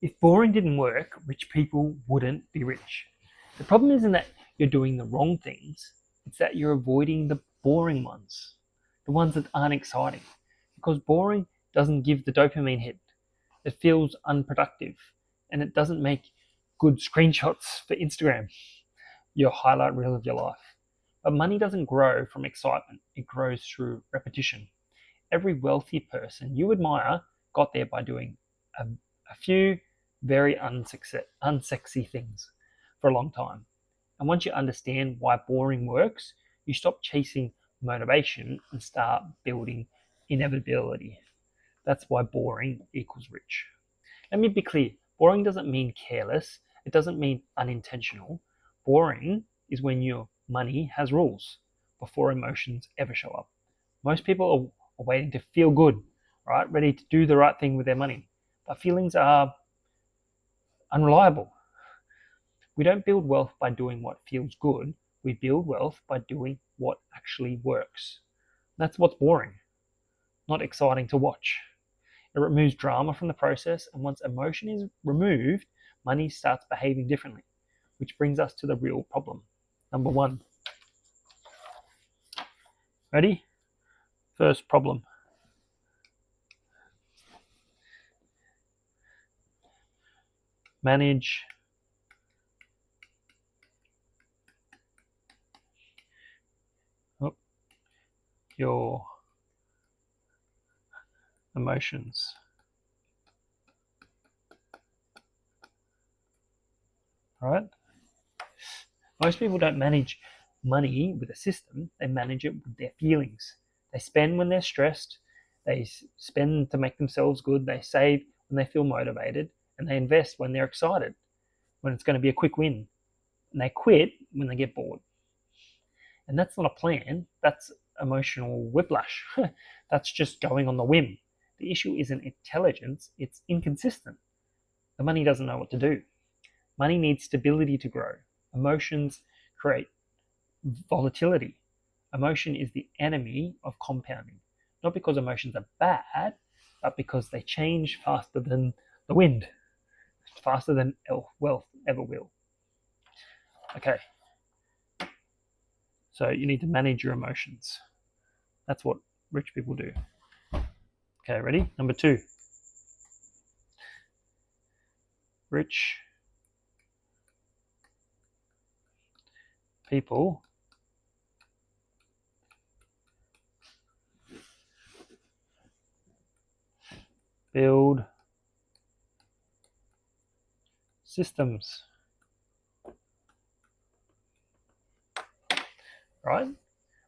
If boring didn't work, rich people wouldn't be rich. The problem isn't that you're doing the wrong things, it's that you're avoiding the boring ones, the ones that aren't exciting. Because boring doesn't give the dopamine hit, it feels unproductive, and it doesn't make good screenshots for Instagram, your highlight reel of your life. But money doesn't grow from excitement, it grows through repetition. Every wealthy person you admire got there by doing a few very unsexy things for a long time. And once you understand why boring works, you stop chasing motivation and start building inevitability. That's why boring equals rich. Let me be clear, boring doesn't mean careless, it doesn't mean unintentional. Boring is when your money has rules before emotions ever show up. Most people are waiting to feel good, right? Ready to do the right thing with their money. But feelings are unreliable. We don't build wealth by doing what feels good. We build wealth by doing what actually works. That's what's boring, not exciting to watch. It removes drama from the process, and once emotion is removed, money starts behaving differently, which brings us to the real problem. Number one. Ready? First problem. Manage your emotions. Right? Most people don't manage money with a system, they manage it with their feelings. They spend when they're stressed, they spend to make themselves good, they save when they feel motivated, and they invest when they're excited, when it's going to be a quick win. And they quit when they get bored. And that's not a plan, that's emotional whiplash. That's just going on the whim. The issue isn't intelligence, it's inconsistent. The money doesn't know what to do. Money needs stability to grow. Emotions create volatility. Emotion is the enemy of compounding. Not because emotions are bad, but because they change faster than the wind, faster than wealth ever will. Okay, so you need to manage your emotions. That's what rich people do. Okay, ready? Number two. Rich people build systems. Right?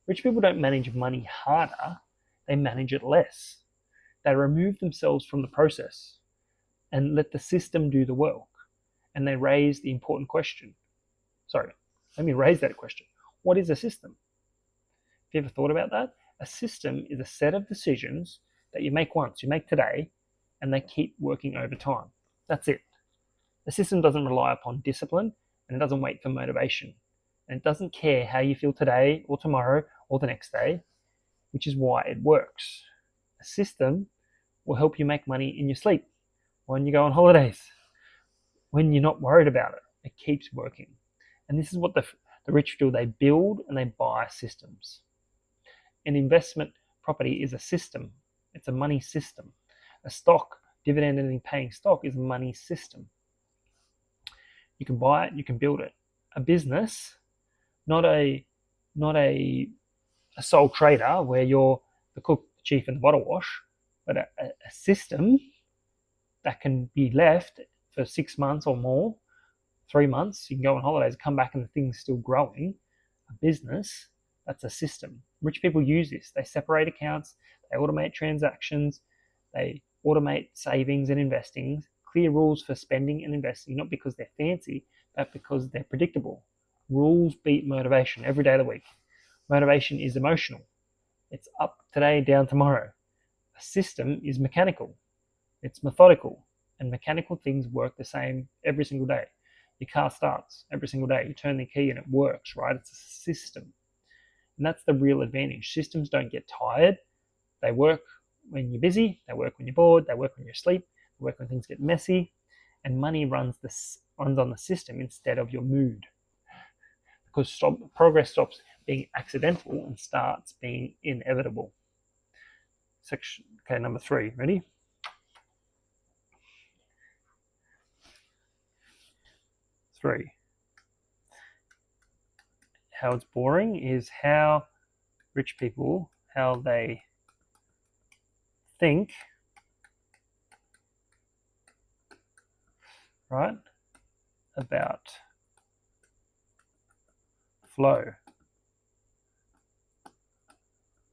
Rich people don't manage money harder, they manage it less. They remove themselves from the process and let the system do the work. And they raise the important question. Sorry, let me raise that question. What is a system? Have you ever thought about that? A system is a set of decisions that you make once, you make today, and they keep working over time. That's it. The system doesn't rely upon discipline, and it doesn't wait for motivation. And it doesn't care how you feel today or tomorrow or the next day, which is why it works. A system will help you make money in your sleep, when you go on holidays, when you're not worried about it. It keeps working. And this is what the rich do. They build and they buy systems. An investment property is a system. It's a money system. A stock, dividend and paying stock is a money system. You can buy it, you can build it. A business, not a sole trader where you're the cook, the chief, and the bottle wash, but a system that can be left for 6 months or more, 3 months. You can go on holidays, come back, and the thing's still growing. A business, that's a system. Rich people use this. They separate accounts, they automate transactions, they automate savings and investing, clear rules for spending and investing, not because they're fancy, but because they're predictable. Rules beat motivation every day of the week. Motivation is emotional. It's up today, down tomorrow. A system is mechanical. It's methodical. And mechanical things work the same every single day. Your car starts every single day. You turn the key and it works, right? It's a system. And that's the real advantage. Systems don't get tired. They work when you're busy. They work when you're bored. They work when you're asleep. They work when things get messy. and money runs on the system instead of your mood. Because progress stops being accidental and starts being inevitable. Okay, number 3. Ready? Three. How it's boring is how rich people, how they think, right, about flow.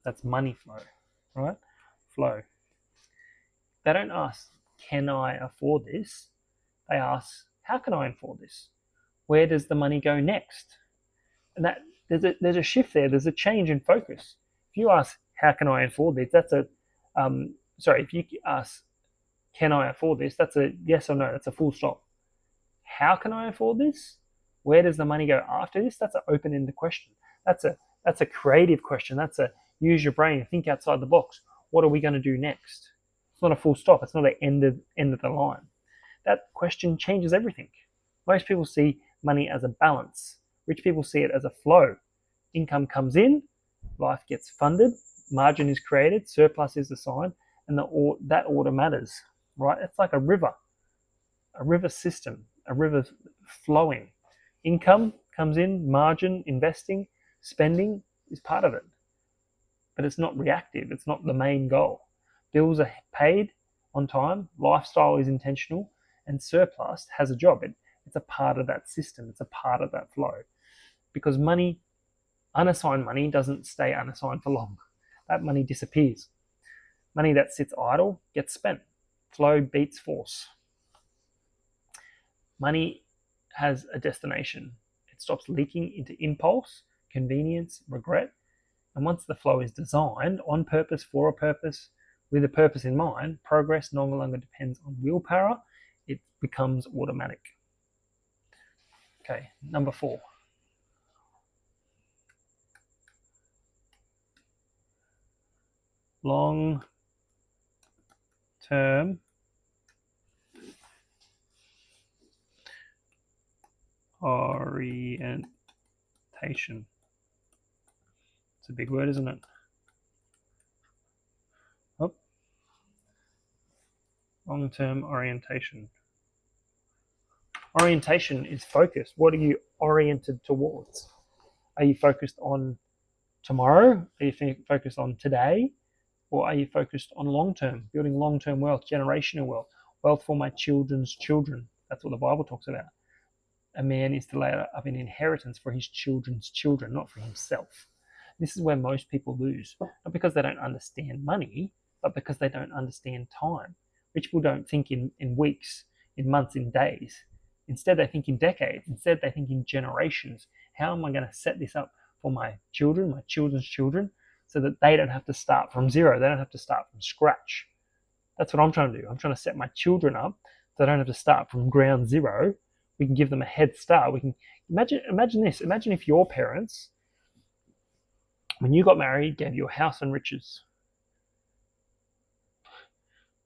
That's money flow, right? Flow. They don't ask, can I afford this? They ask, how can I afford this? Where does the money go next? And that there's a shift there. There's a change in focus. If you ask, how can I afford this? That's a if you ask, can I afford this? That's a yes or no. That's a full stop. How can I afford this? Where does the money go after this? That's an open-ended question. That's a creative question. That's a use your brain, think outside the box. What are we going to do next? It's not a full stop. It's not an end of the line. That question changes everything. Most people see money as a balance. Rich people see it as a flow. Income comes in, life gets funded, margin is created, surplus is assigned, and that order matters, right? It's like a river system, a river flowing. Income comes in, margin, investing, spending is part of it. But it's not reactive. It's not the main goal. Bills are paid on time, lifestyle is intentional, and surplus has a job. It's a part of that system. It's a part of that flow. Because money, unassigned money, doesn't stay unassigned for long. That money disappears. Money that sits idle gets spent. Flow beats force. Money has a destination. It stops leaking into impulse, convenience, regret. And once the flow is designed on purpose, for a purpose, with a purpose in mind, progress no longer depends on willpower. It becomes automatic. Okay, number 4. Long-term orientation. It's a big word, isn't it? Oh. Long-term orientation. Orientation is focus. What are you oriented towards? Are you focused on tomorrow? Are you focused on today? Or are you focused on long-term, building long-term wealth, generational wealth, wealth for my children's children? That's what the Bible talks about. A man is to lay up an inheritance for his children's children, not for himself. This is where most people lose, not because they don't understand money, but because they don't understand time. Rich people don't think in weeks, in months, in days. Instead, they think in decades. Instead, they think in generations. How am I going to set this up for my children, my children's children, so that they don't have to start from zero. They don't have to start from scratch. That's what I'm trying to do. I'm trying to set my children up so they don't have to start from ground zero. We can give them a head start. We can imagine this. Imagine if your parents, when you got married, gave you a house and riches.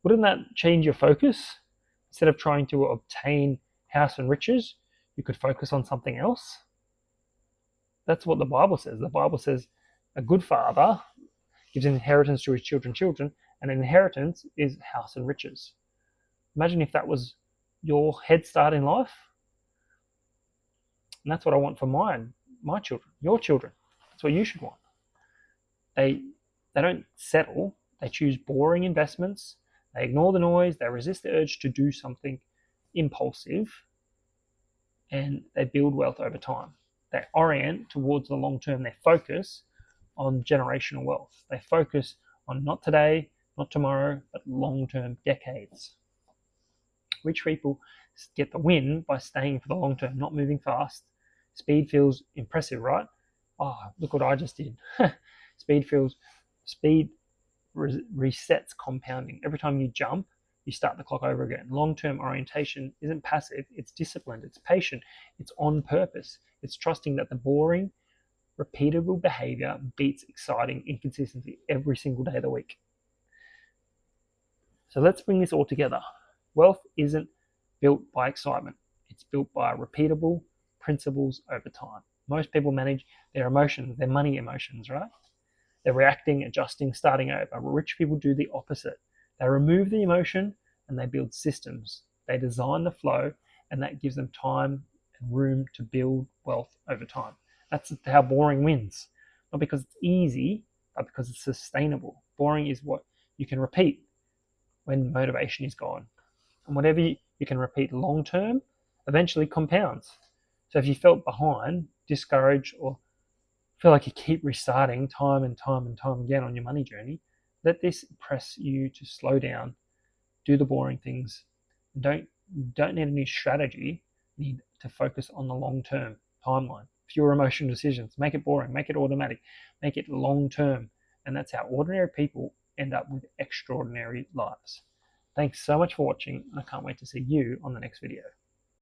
Wouldn't that change your focus? Instead of trying to obtain house and riches, you could focus on something else. That's what the Bible says. The Bible says a good father gives an inheritance to his children, and an inheritance is house and riches. Imagine if that was your head start in life. And that's what I want for my children, your children. That's what you should want. They don't settle. They choose boring investments. They ignore the noise. They resist the urge to do something impulsive. And they build wealth over time. They orient towards the long term. They focus on generational wealth. They focus on not today, not tomorrow, but long-term, decades. Rich people get the win by staying for the long term, not moving fast. Speed feels impressive, right? Oh, look what I just did. Speed resets compounding. Every time you jump, you start the clock over again. Long-term orientation isn't passive, it's disciplined, it's patient, it's on purpose. It's trusting that the boring, repeatable behavior beats exciting inconsistency every single day of the week. So let's bring this all together. Wealth isn't built by excitement. It's built by repeatable principles over time. Most people manage their emotions, their money emotions, right? They're reacting, adjusting, starting over. Rich people do the opposite. They remove the emotion and they build systems. They design the flow, and that gives them time and room to build wealth over time. That's how boring wins. Not because it's easy, but because it's sustainable. Boring is what you can repeat when motivation is gone. And whatever you can repeat long term eventually compounds. So if you felt behind, discouraged, or feel like you keep restarting time and time and time again on your money journey, let this press you to slow down, do the boring things. Don't need a new strategy. You need to focus on the long term timeline. Fewer emotional decisions. Make it boring. Make it automatic. Make it long term. And that's how ordinary people end up with extraordinary lives. Thanks so much for watching, and I can't wait to see you on the next video.